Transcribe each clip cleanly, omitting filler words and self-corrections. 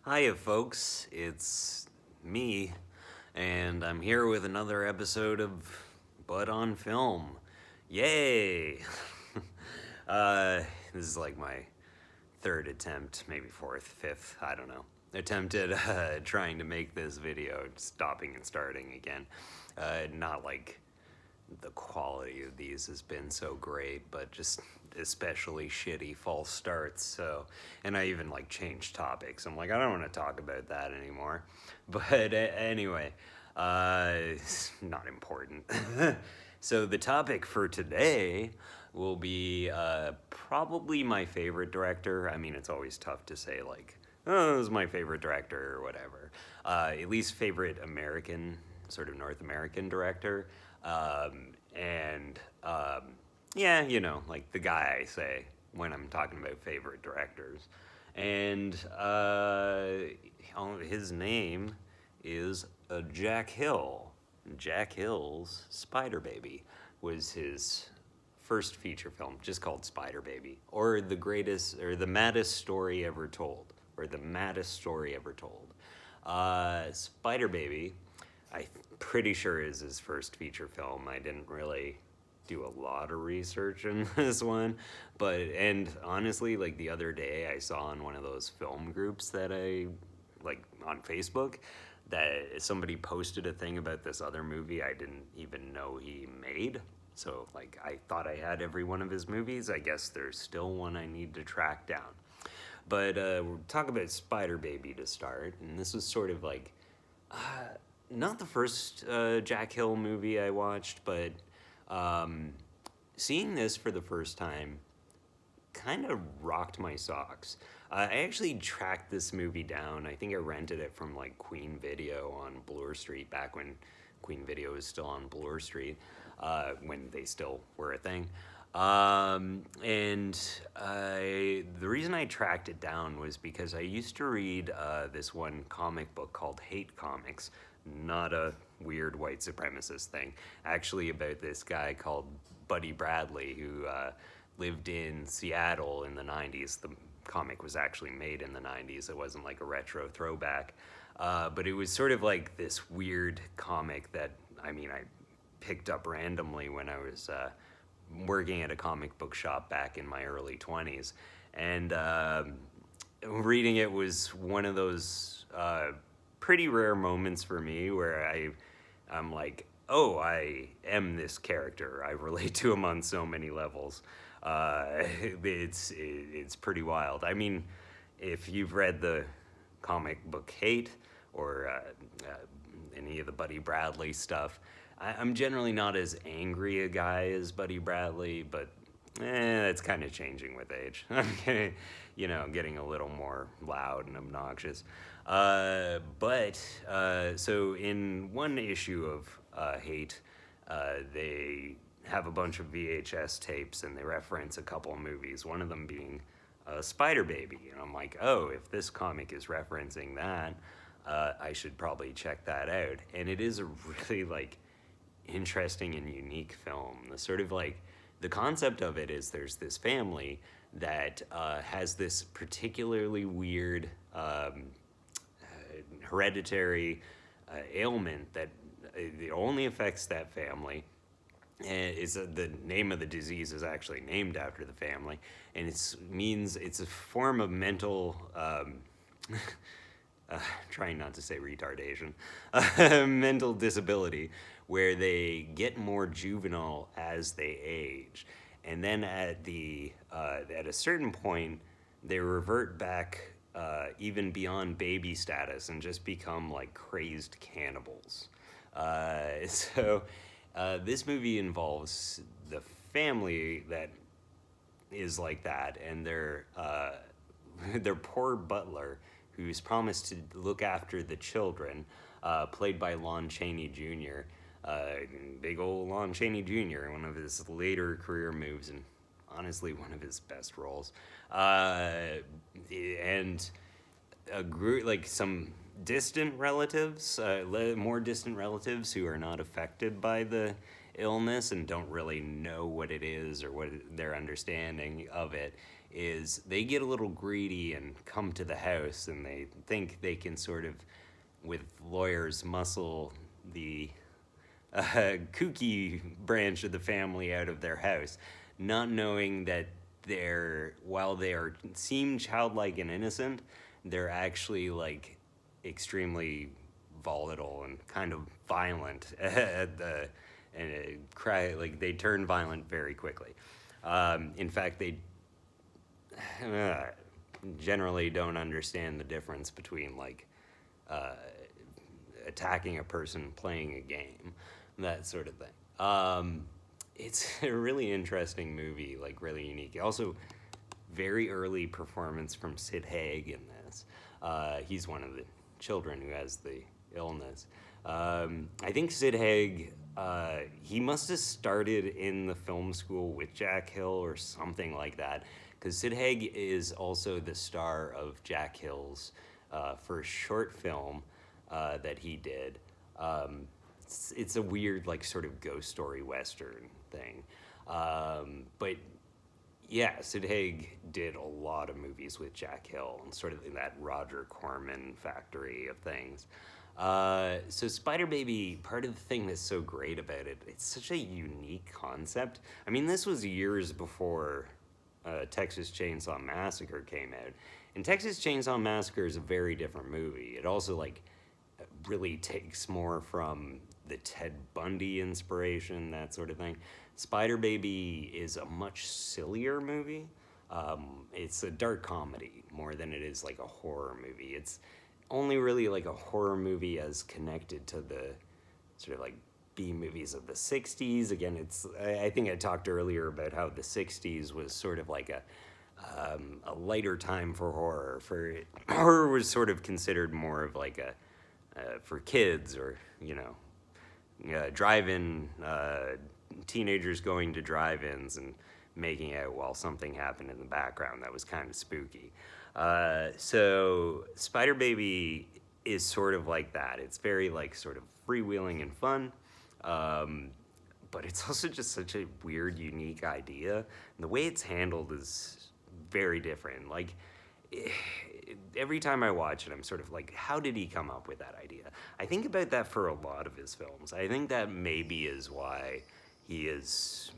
Hiya, folks. It's me, and I'm here with another episode of Bud on Film. Yay! uh, this is like my third attempt, maybe fourth, fifth, I don't know. Attempt at trying to make this video, stopping and starting again. Not like the quality of these has been so great, but just especially shitty false starts. So, and I even like changed topics. I'm like, I don't want to talk about that anymore. But anyway, it's not important. So the topic for today will be probably my favorite director. I mean, it's always tough to say like, oh, this is my favorite director or whatever. At least favorite American, sort of North American director. And yeah, like the guy I say when I'm talking about favorite directors. And his name is Jack Hill. Jack Hill's Spider Baby was his first feature film, just called Spider Baby, or the greatest, or the maddest story ever told, or the maddest story ever told. Spider Baby, I'm pretty sure is his first feature film. I didn't really do a lot of research in this one, and honestly, like the other day, I saw in one of those film groups that I like on Facebook that somebody posted a thing about this other movie I didn't even know he made. So like I thought I had every one of his movies. I guess there's still one I need to track down. But we'll talk about Spider Baby to start, and this was sort of like not the first Jack Hill movie I watched, but seeing this for the first time kind of rocked my socks. I actually tracked this movie down. I think I rented it from like Queen Video on Bloor Street back when Queen Video was still on Bloor Street, when they still were a thing. And the reason I tracked it down was because I used to read this one comic book called Hate Comics, not a weird white supremacist thing, actually about this guy called Buddy Bradley who lived in Seattle in the 90s. The comic was actually made in the 90s. It wasn't like a retro throwback. But it was sort of like this weird comic that, I picked up randomly when I was working at a comic book shop back in my early 20s. And reading it was one of those pretty rare moments for me where I'm like, oh, I am this character. I relate to him on so many levels. It's pretty wild. I mean, if you've read the comic book Hate or any of the Buddy Bradley stuff, I'm generally not as angry a guy as Buddy Bradley, but it's kind of changing with age. I'm getting a little more loud and obnoxious. So in one issue of Hate, they have a bunch of VHS tapes and they reference a couple of movies, one of them being Spider Baby. And I'm like, oh, if this comic is referencing that, I should probably check that out. And it is a really like interesting and unique film. The sort of like the concept of it is there's this family that has this particularly weird hereditary ailment that it only affects that family. And the name of the disease is actually named after the family, and it means it's a form of mental trying not to say retardation, mental disability, where they get more juvenile as they age, and then at a certain point, they revert back even beyond baby status and just become like crazed cannibals. So this movie involves the family that is like that, and their poor butler, who's promised to look after the children, played by Lon Chaney Jr. Big old Lon Chaney Jr., one of his later career moves, and honestly one of his best roles. And a group, like some distant relatives, more distant relatives who are not affected by the illness and don't really know what it is or what their understanding of it is they get a little greedy and come to the house, and they think they can sort of, with lawyers, muscle the kooky branch of the family out of their house, not knowing that while they seem childlike and innocent, they're actually like extremely volatile and kind of violent and like they turn violent very quickly. In fact, they generally don't understand the difference between like attacking a person, playing a game, that sort of thing. It's a really interesting movie, like really unique. Also, very early performance from Sid Haig in this. He's one of the children who has the illness. I think Sid Haig, he must have started in the film school with Jack Hill or something like that, because Sid Haig is also the star of Jack Hill's first short film that he did. It's a weird, like, sort of ghost story Western thing. But yeah, Sid Haig did a lot of movies with Jack Hill and sort of in that Roger Corman factory of things. So Spider Baby, part of the thing that's so great about it, it's such a unique concept. I mean, this was years before Texas Chainsaw Massacre came out. And Texas Chainsaw Massacre is a very different movie. It also, like, really takes more from the Ted Bundy inspiration, that sort of thing. Spider Baby is a much sillier movie. It's a dark comedy more than it is like a horror movie. It's only really like a horror movie as connected to the sort of like B movies of the 60s. Again, I think I talked earlier about how the 60s was sort of like a lighter time for horror. Horror was sort of considered more of like for kids, or, you know, drive-in, teenagers going to drive-ins and making out while something happened in the background that was kind of spooky. So Spider Baby is sort of like that. It's very like sort of freewheeling and fun, but it's also just such a weird, unique idea. And the way it's handled is very different. Like, every time I watch it, I'm sort of like, how did he come up with that idea? I think about that for a lot of his films. I think that maybe is why he is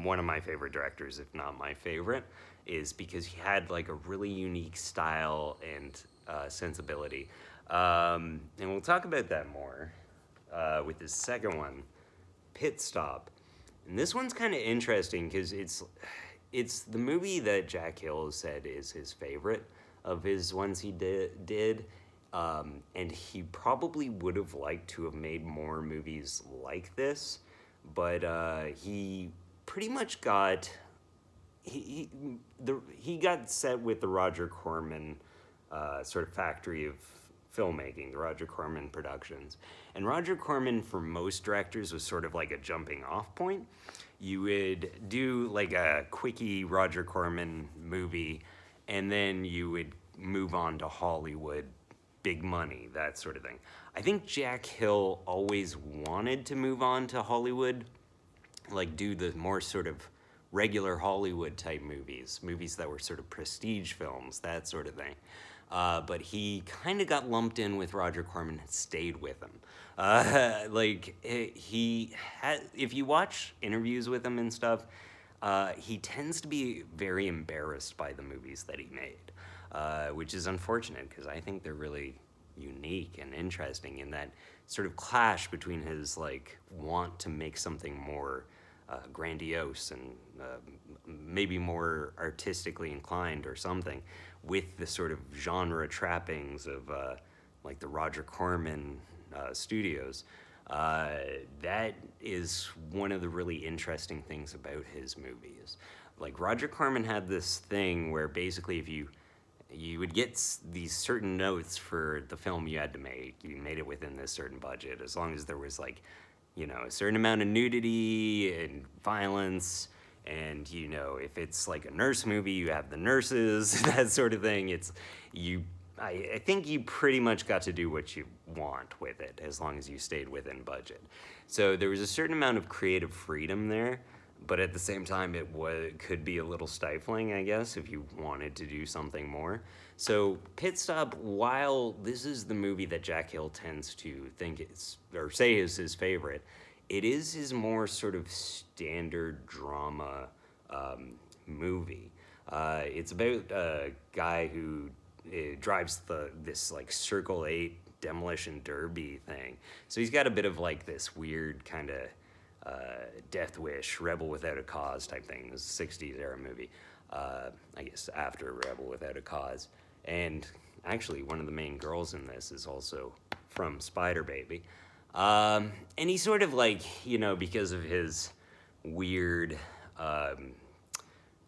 one of my favorite directors, if not my favorite, is because he had like a really unique style and sensibility. And we'll talk about that more with his second one, Pit Stop. And this one's kind of interesting because it's the movie that Jack Hill said is his favorite of his ones he did. And he probably would have liked to have made more movies like this, but he pretty much got he got set with the Roger Corman sort of factory of filmmaking, the Roger Corman Productions. And Roger Corman, for most directors, was sort of like a jumping off point. You would do like a quickie Roger Corman movie, and then you would move on to Hollywood, big money, that sort of thing. I think Jack Hill always wanted to move on to Hollywood, like do the more sort of regular Hollywood type movies that were sort of prestige films, that sort of thing. But he kind of got lumped in with Roger Corman and stayed with him. If you watch interviews with him and stuff, he tends to be very embarrassed by the movies that he made, which is unfortunate because I think they're really unique and interesting in that sort of clash between his like want to make something more grandiose and maybe more artistically inclined or something, with the sort of genre trappings of like the Roger Corman studios. That is one of the really interesting things about his movies. Like, Roger Corman had this thing where basically if you would get these certain notes for the film you had to make. You made it within this certain budget, as long as there was like, you know, a certain amount of nudity and violence. And, you know, if it's like a nurse movie, you have the nurses, that sort of thing. I think you pretty much got to do what you want with it, as long as you stayed within budget. So there was a certain amount of creative freedom there but at the same time, could be a little stifling, I guess, if you wanted to do something more. So, Pit Stop, while this is the movie that Jack Hill tends to think is, or say is his favorite, it is his more sort of standard drama movie. It's about a guy who drives this like Circle 8 demolition derby thing. So he's got a bit of like this weird kind of Death Wish, Rebel Without a Cause type thing. This is a 60s era movie. I guess after Rebel Without a Cause. And actually, one of the main girls in this is also from Spider Baby. And he's sort of like, because of his weird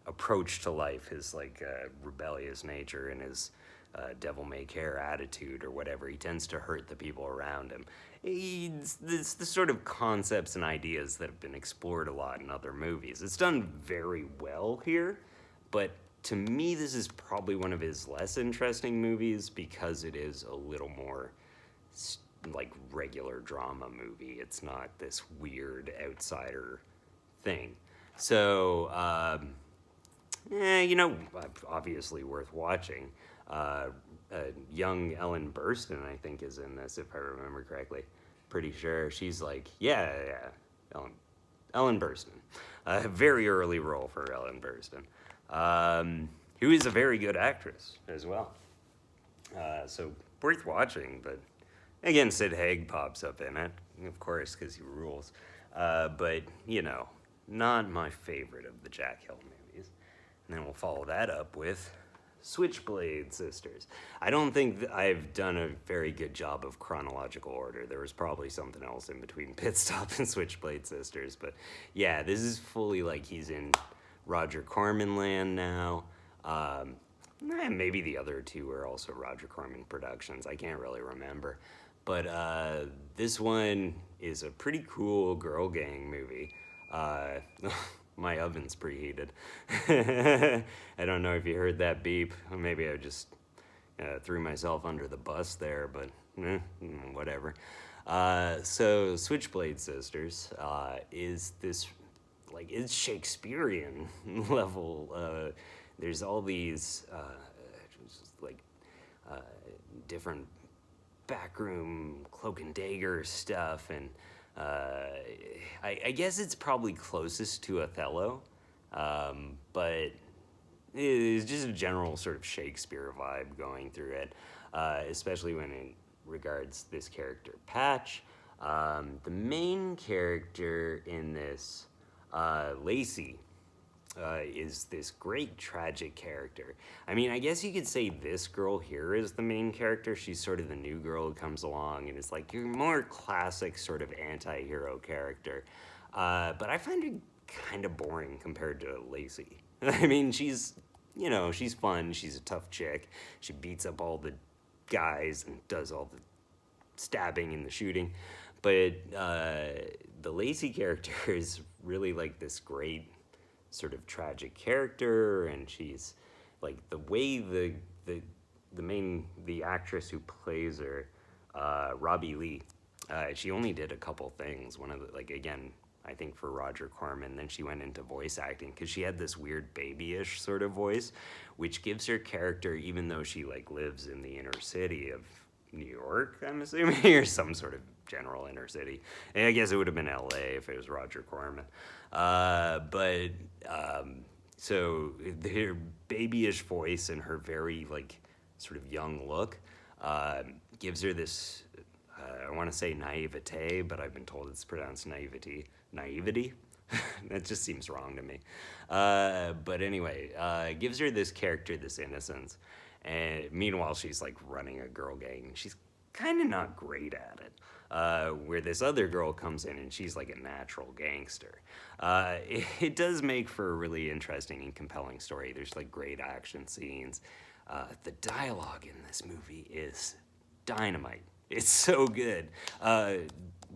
approach to life, his like rebellious nature and his devil may care attitude or whatever, he tends to hurt the people around him. It's the sort of concepts and ideas that have been explored a lot in other movies. It's done very well here, but to me, this is probably one of his less interesting movies because it is a little more like regular drama movie. It's not this weird outsider thing. So, obviously worth watching. Young Ellen Burstyn, I think, is in this, if I remember correctly. Pretty sure she's like, yeah, Ellen Burstyn. A very early role for Ellen Burstyn, who is a very good actress as well. So worth watching, but again, Sid Haig pops up in it, of course, because he rules. But, not my favorite of the Jack Hill movies. And then we'll follow that up with Switchblade Sisters. I don't think I've done a very good job of chronological order. There was probably something else in between Pit Stop and Switchblade Sisters. But yeah, this is fully like he's in Roger Corman land now. Maybe the other two are also Roger Corman productions. I can't really remember. But this one is a pretty cool girl gang movie. My oven's preheated. I don't know if you heard that beep. Maybe I just threw myself under the bus there, but whatever. So Switchblade Sisters is this, like, it's Shakespearean level. There's all these, different backroom cloak and dagger stuff, and I guess it's probably closest to Othello, but it's just a general sort of Shakespeare vibe going through it, especially when it regards this character, Patch. The main character in this, Lacey, is this great tragic character. I mean, I guess you could say this girl here is the main character. She's sort of the new girl who comes along and is like your more classic sort of anti-hero character. But I find her kind of boring compared to Lacey. I mean, she's fun. She's a tough chick. She beats up all the guys and does all the stabbing and the shooting. But the Lacey character is really like this great sort of tragic character, and she's like the way the actress who plays her, Robbie Lee, she only did a couple things. One of the, like, again, I think for Roger Corman, then she went into voice acting because she had this weird babyish sort of voice, which gives her character, even though she like lives in the inner city of New York, I'm assuming, or some sort of general inner city. And I guess it would have been LA if it was Roger Corman. So her babyish voice and her very like sort of young look gives her this, I want to say naivete, but I've been told it's pronounced naivety. Naivety? That just seems wrong to me. But anyway, gives her this character, this innocence. And meanwhile, she's like running a girl gang. She's kind of not great at it. Where this other girl comes in and she's like a natural gangster. It does make for a really interesting and compelling story. There's like great action scenes. The dialogue in this movie is dynamite. It's so good.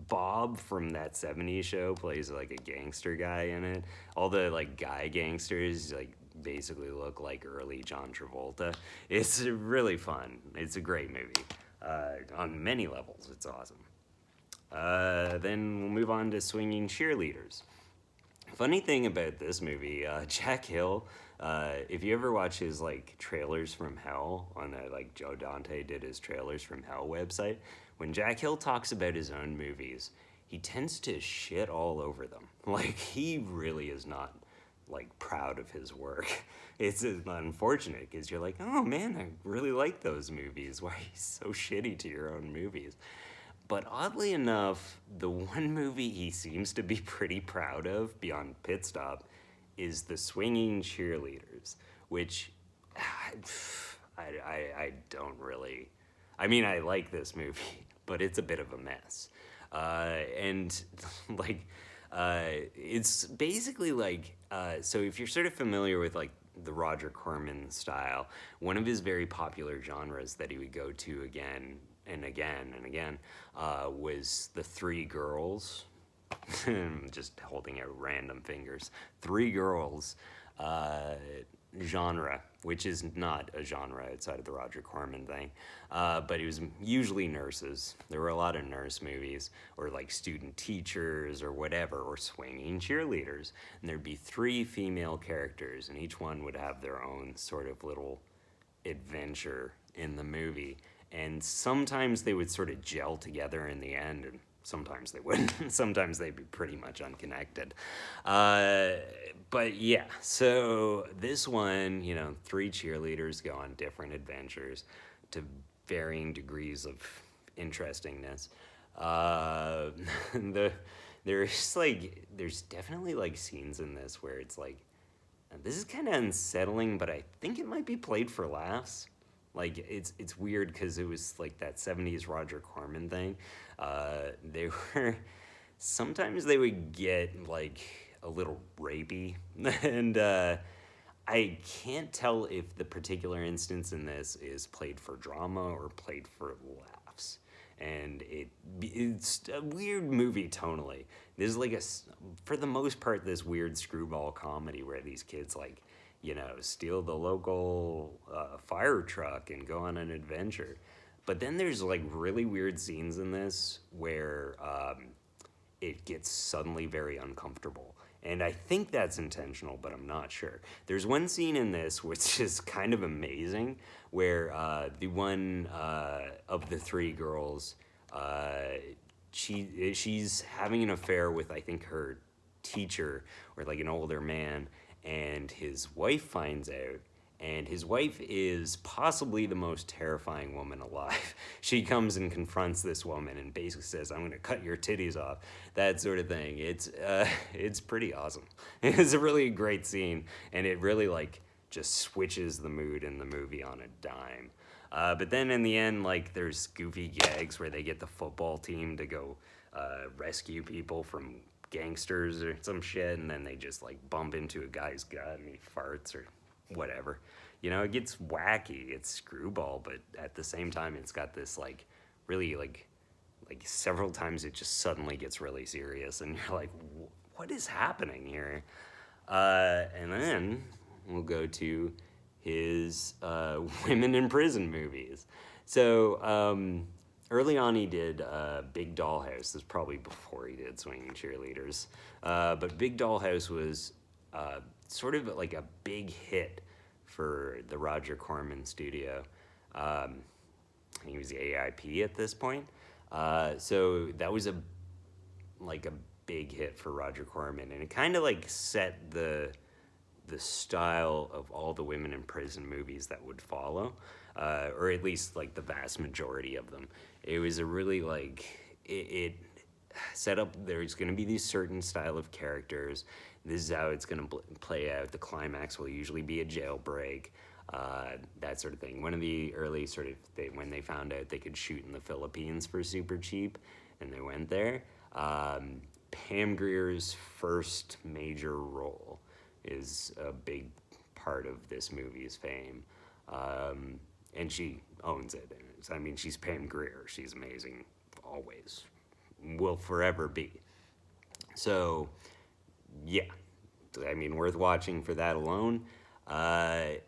Bob from that 70s show plays like a gangster guy in it. All the like guy gangsters like basically look like early John Travolta. It's really fun. It's a great movie. On many levels, it's awesome. Then we'll move on to Swinging Cheerleaders. Funny thing about this movie, Jack Hill. If you ever watch his like trailers from Hell on the like Joe Dante did his trailers from Hell website, when Jack Hill talks about his own movies, he tends to shit all over them. Like he really is not like proud of his work. It's unfortunate because you're like, oh man, I really like those movies. Why are you so shitty to your own movies? But oddly enough, the one movie he seems to be pretty proud of beyond Pit Stop is The Swinging Cheerleaders, which I don't really. I mean, I like this movie, but it's a bit of a mess. And like, it's basically like, so if you're sort of familiar with like the Roger Corman style, one of his very popular genres that he would go to again and again and again was the Three Girls. Just holding out random fingers. Three Girls uh, genre, which is not a genre outside of the Roger Corman thing. But it was usually nurses. There were a lot of nurse movies, or like student teachers, or whatever, or swinging cheerleaders. And there'd be three female characters, and each one would have their own sort of little adventure in the movie. And sometimes they would sort of gel together in the end, and sometimes they wouldn't. Sometimes they'd be pretty much unconnected. Uh, but yeah, so this one, you know, three cheerleaders go on different adventures to varying degrees of interestingness. Uh, the there's definitely like scenes in this where it's like this is kind of unsettling, but I think it might be played for laughs. Like it's weird because it was like that '70s Roger Corman thing. They were sometimes they would get like a little rapey, and I can't tell if the particular instance in this is played for drama or played for laughs. And it's a weird movie tonally. There's like for the most part, this weird screwball comedy where these kids like, you know, steal the local fire truck and go on an adventure. But then there's like really weird scenes in this where it gets suddenly very uncomfortable. And I think that's intentional, but I'm not sure. There's one scene in this which is kind of amazing where the one of the three girls, she's having an affair with, I think, her teacher or like an older man, and his wife finds out, and his wife is possibly the most terrifying woman alive. She comes and confronts this woman and basically says, "I'm going to cut your titties off," that sort of thing. It's pretty awesome. It's a really great scene, and it really like just switches the mood in the movie on a dime. But then in the end, like there's goofy gags where they get the football team to go rescue people from gangsters or some shit, and then they just like bump into a guy's gut and he farts or whatever. You know, it gets wacky. It's screwball, but at the same time, it's got this like really like several times it just suddenly gets really serious, and you're like, what is happening here? And then we'll go to his women in prison movies. So early on, he did Big Dollhouse. This was probably before he did Swinging Cheerleaders. But Big Dollhouse was sort of like a big hit for the Roger Corman studio. He was the AIP at this point. So that was a big hit for Roger Corman, and it kind of like set the style of all the women in prison movies that would follow, or at least like the vast majority of them. It was a really like it set up. There's going to be these certain style of characters. This is how it's going to play out. The climax will usually be a jailbreak, that sort of thing. One of the early sort of when they found out they could shoot in the Philippines for super cheap, and they went there. Pam Grier's first major role is a big part of this movie's fame, and she owns it. I mean, she's Pam Grier. She's amazing, always, will forever be. So, yeah, I mean, worth watching for that alone. I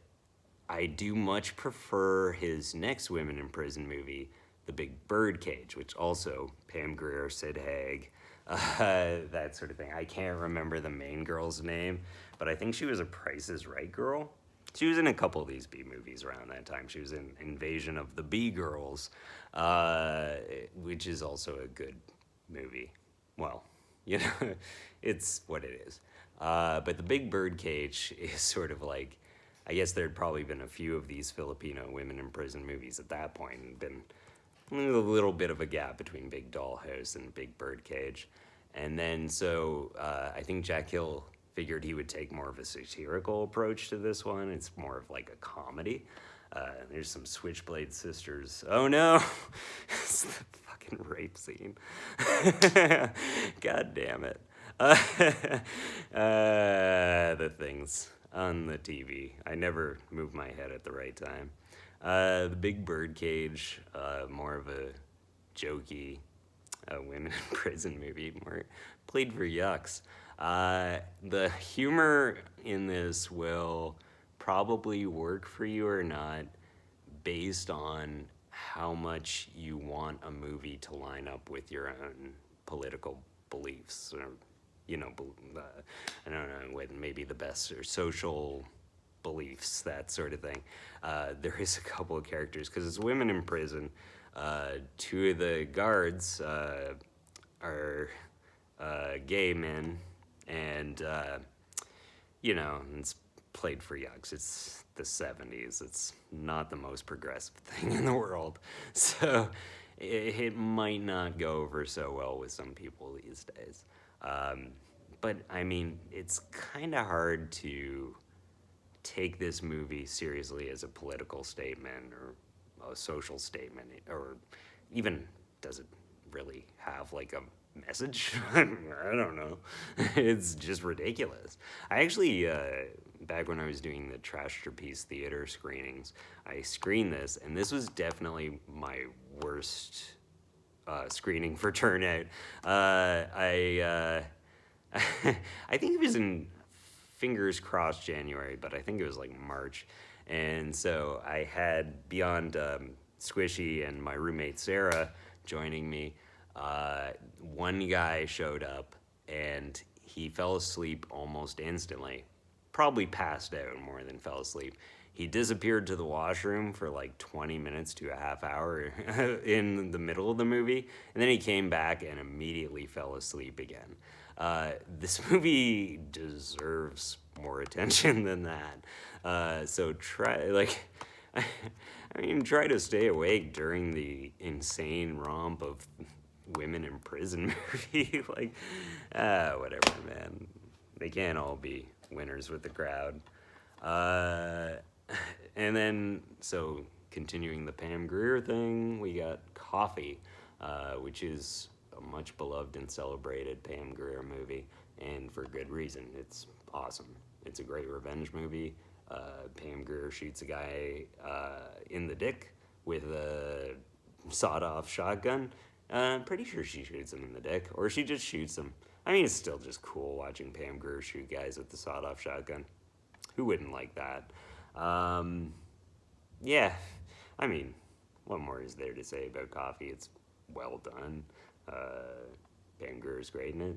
do much prefer his next Women in Prison movie, The Big Birdcage, which also Pam Grier, Sid Haig, that sort of thing. I can't remember the main girl's name, but I think she was a Price is Right girl. She was in a couple of these B movies around that time. She was in Invasion of the Bee Girls, which is also a good movie. Well, you know, it's what it is. But The Big Birdcage is sort of like, I guess there'd probably been a few of these Filipino women in prison movies at that point, and been a little bit of a gap between Big Dollhouse and Big Birdcage. And then so I think Jack Hill figured he would take more of a satirical approach to this one. It's more of like a comedy. There's some Switchblade Sisters. Oh no! It's the fucking rape scene. God damn it. The things on the TV. I never move my head at the right time. The Big Birdcage, more of a jokey women in prison movie, more played for yucks. The humor in this will probably work for you or not based on how much you want a movie to line up with your own political beliefs, or I don't know, what maybe the best or social beliefs, that sort of thing. There is a couple of characters, because it's women in prison. Two of the guards are gay men, and it's played for yucks. It's the 70s. It's not the most progressive thing in the world, so it might not go over so well with some people these days. But I mean, it's kind of hard to take this movie seriously as a political statement or a social statement, or even, does it really have like a message? I don't know. It's just ridiculous. I actually, back when I was doing the Trash Trapeze Theater screenings, I screened this, and this was definitely my worst screening for turnout. I think it was in, fingers crossed, January, but I think it was like March. And so I had, beyond Squishy and my roommate Sarah joining me, one guy showed up and he fell asleep almost instantly. Probably passed out more than fell asleep. He disappeared to the washroom for like 20 minutes to a half hour in the middle of the movie, and then he came back and immediately fell asleep again. This movie deserves more attention than that. So try to stay awake during the insane romp of women in prison movie. Whatever, man. They can't all be winners with the crowd. And then, so continuing the Pam Grier thing, we got Coffee, which is a much beloved and celebrated Pam Grier movie, and for good reason. It's awesome. It's a great revenge movie. Pam Grier shoots a guy in the dick with a sawed-off shotgun. I'm pretty sure she shoots him in the dick, or she just shoots him. I mean, it's still just cool watching Pam Grier shoot guys with the sawed-off shotgun. Who wouldn't like that? Yeah, I mean, what more is there to say about Coffee? It's well done. Pam Grier's great in it.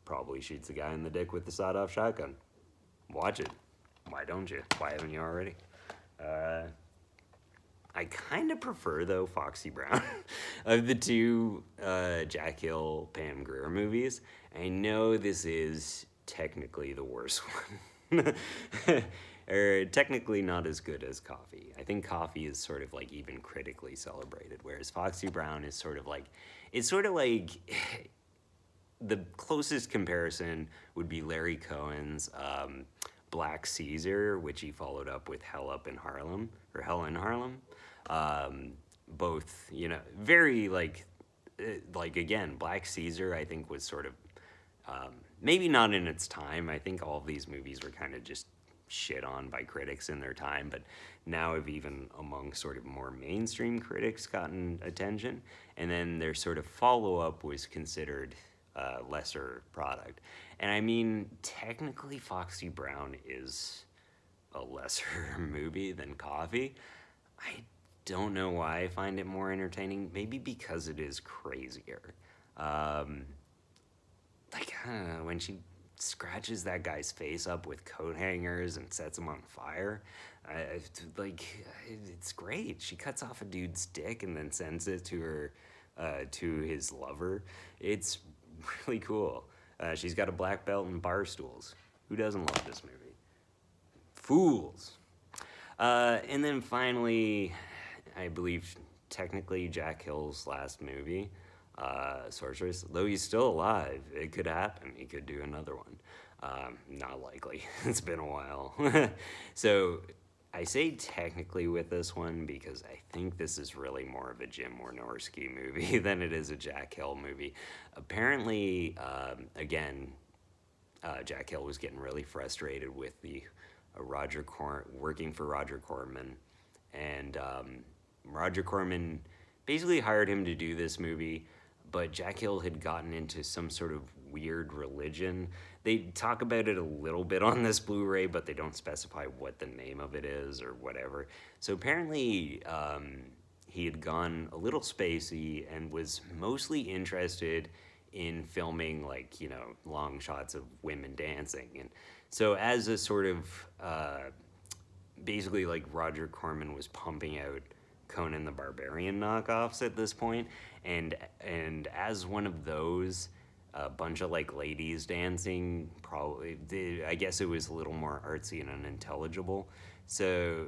Probably shoots a guy in the dick with the sawed-off shotgun. Watch it. Why don't you? Why haven't you already? I kind of prefer, though, Foxy Brown of the two Jack Hill, Pam Grier movies. I know this is technically the worst one. Or technically not as good as Coffee. I think Coffee is sort of like even critically celebrated, whereas Foxy Brown is sort of like, it's sort of like, the closest comparison would be Larry Cohen's Black Caesar, which he followed up with Hell in Harlem. Both, very like again, Black Caesar, I think, was sort of, maybe not in its time. I think all of these movies were kind of just shit on by critics in their time, but now have even among sort of more mainstream critics gotten attention. And then their sort of follow-up was considered lesser product. And I mean, technically Foxy Brown is a lesser movie than Coffee. I don't know why I find it more entertaining. Maybe because it is crazier. Um, like, I don't know, when she scratches that guy's face up with coat hangers and sets him on fire, like, it's great. She cuts off a dude's dick and then sends it to his lover. It's really cool. She's got a black belt in bar stools. Who doesn't love this movie? Fools. And then finally, I believe technically Jack Hill's last movie, Sorceress, though he's still alive, it could happen. He could do another one. Not likely. It's been a while. So I say technically with this one because I think this is really more of a Jim Wynorski movie than it is a Jack Hill movie. Apparently, again, Jack Hill was getting really frustrated with the working for Roger Corman, and Roger Corman basically hired him to do this movie, but Jack Hill had gotten into some sort of weird religion. They talk about it a little bit on this Blu-ray, but they don't specify what the name of it is or whatever. So apparently, he had gone a little spacey and was mostly interested in filming, like, long shots of women dancing. And so as a sort of basically, like, Roger Corman was pumping out Conan the Barbarian knockoffs at this point, and as one of those, a bunch of, like, ladies dancing, probably, I guess it was a little more artsy and unintelligible. So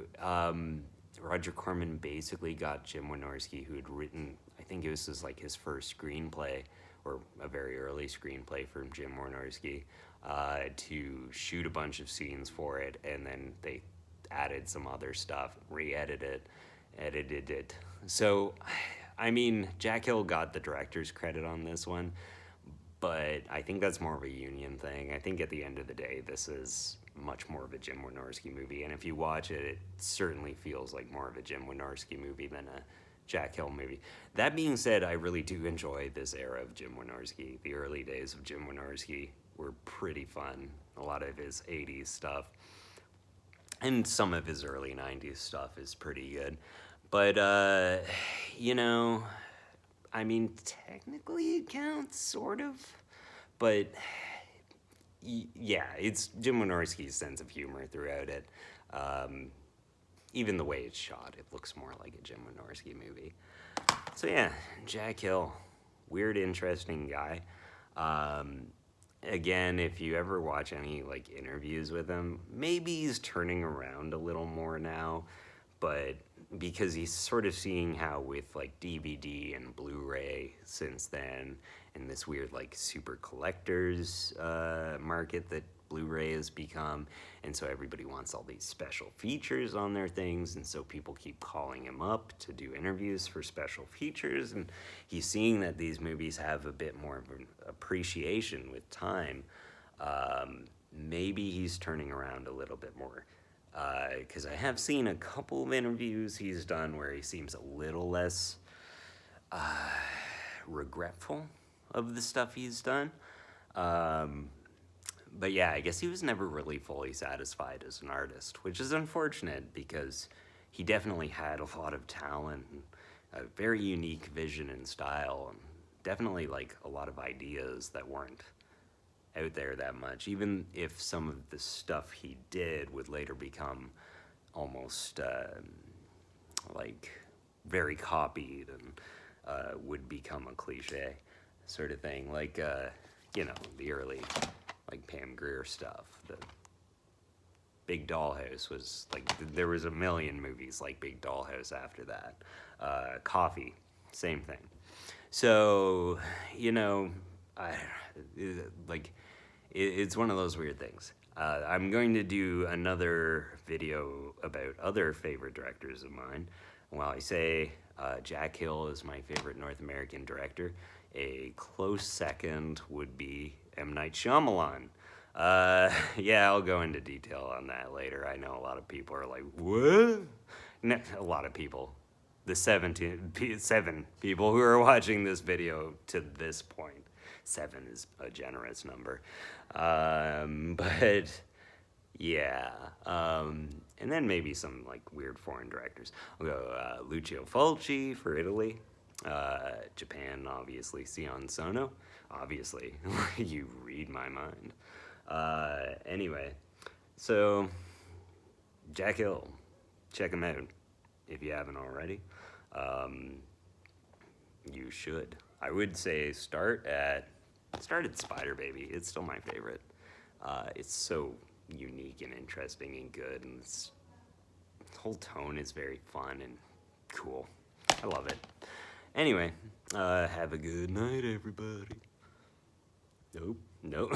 Roger Corman basically got Jim Wynorski, who had written, I think it was his first screenplay, or a very early screenplay from Jim Wynorski, to shoot a bunch of scenes for it, and then they added some other stuff, edited it. So, I mean, Jack Hill got the director's credit on this one, but I think that's more of a union thing. I think at the end of the day, this is much more of a Jim Wynorski movie, and if you watch it, it certainly feels like more of a Jim Wynorski movie than a Jack Hill movie. That being said, I really do enjoy this era of Jim Wynorski. The early days of Jim Wynorski were pretty fun. A lot of his 80s stuff and some of his early 90s stuff is pretty good. But, I mean, technically it counts, sort of. But, yeah, it's Jim Wynorski's sense of humor throughout it. Even the way it's shot, it looks more like a Jim Wynorski movie. So yeah, Jack Hill, weird, interesting guy. Again, if you ever watch any, like, interviews with him, maybe he's turning around a little more now, but because he's sort of seeing how with, like, DVD and Blu-ray since then, and this weird, like, super collectors market that Blu-ray has become, and so everybody wants all these special features on their things, and so people keep calling him up to do interviews for special features, and he's seeing that these movies have a bit more of an appreciation with time. Maybe he's turning around a little bit more, because I have seen a couple of interviews he's done where he seems a little less regretful of the stuff he's done. But yeah, I guess he was never really fully satisfied as an artist, which is unfortunate because he definitely had a lot of talent and a very unique vision and style, and definitely, like, a lot of ideas that weren't out there that much, even if some of the stuff he did would later become almost like very copied and would become a cliche sort of thing, like the early, like, Pam Grier stuff. The Big Dollhouse was like, there was a million movies like Big Dollhouse after that. Coffee, same thing. So, it's one of those weird things. I'm going to do another video about other favorite directors of mine. While I say Jack Hill is my favorite North American director, a close second would be M. Night Shyamalan. Yeah, I'll go into detail on that later. I know a lot of people are like, what? No, a lot of people. The 7 people who are watching this video to this point. 7 is a generous number. But Yeah. And then maybe some like weird foreign directors. I'll go Lucio Fulci for Italy. Japan, obviously, Sion Sono. Obviously, you read my mind. Anyway, so Jack Hill, check him out if you haven't already. Um, you should. I would say start at Spider Baby. It's still my favorite. It's so unique and interesting and good, and its whole tone is very fun and cool. I love it. Anyway, have a good night, everybody. Nope, nope.